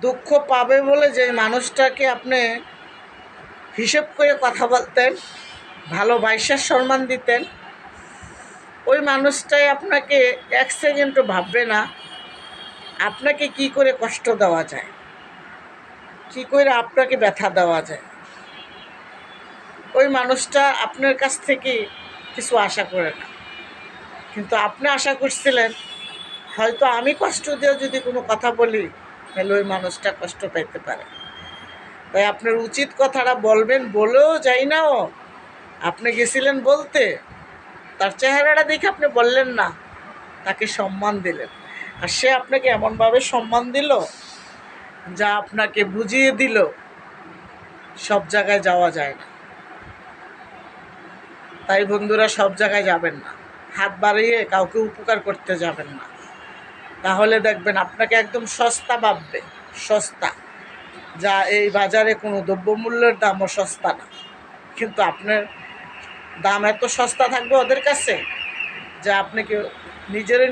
দুঃখ পাবে বলে যে মানুষটাকে আপনি হিসেব করে কথা বলতেন, ভালোবাসার সম্মান দিতেন, ওই মানুষটাই আপনাকে এক সেকেন্ডও ভাববে না আপনাকে কি করে কষ্ট দেওয়া যায়, কি করে আপনাকে ব্যথা দেওয়া যায়। ওই মানুষটা আপনার কাছ থেকে কিছু আশা করে না, কিন্তু আপনি আশা করছিলেন হয়তো আমি কষ্ট দিয়ে যদি কোনো কথা বলি তাহলে ওই মানুষটা কষ্ট পাইতে পারে। তাই আপনার উচিত কথাটা বলবেন বলেও যাই নাও, আপনি গেছিলেন বলতে, তার চেহারাটা দেখে আপনি বললেন না, তাকে সম্মান দিলেন। আর সে আপনাকে এমনভাবে সম্মান দিল যা আপনাকে বুঝিয়ে দিল সব জায়গায় যাওয়া যায় না। তাই বন্ধুরা, সব জায়গায় যাবেন না, হাত বাড়িয়ে কাউকে উপকার করতে যাবেন না, তাহলে দেখবেন আপনাকে একদম সস্তা ভাববে, সস্তা, যা এই বাজারে কোনো দ্রব্যমূল্যের দামও সস্তা না। কিন্তু আপনার দাম এত সস্তা থাকবে ওদের কাছে যে আপনাকে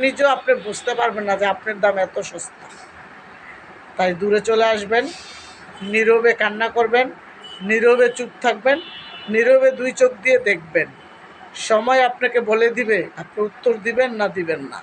নিজেও আপনি বুঝতে পারবেন না যে আপনার দাম এত সস্তা। তাই দূরে চলে আসবেন, নীরবে কান্না করবেন, নীরবে চুপ থাকবেন, নীরবে দুই চোখ দিয়ে দেখবেন। সময় আপনাকে বলে দিবে আপনি উত্তর দিবেন না দিবেন না।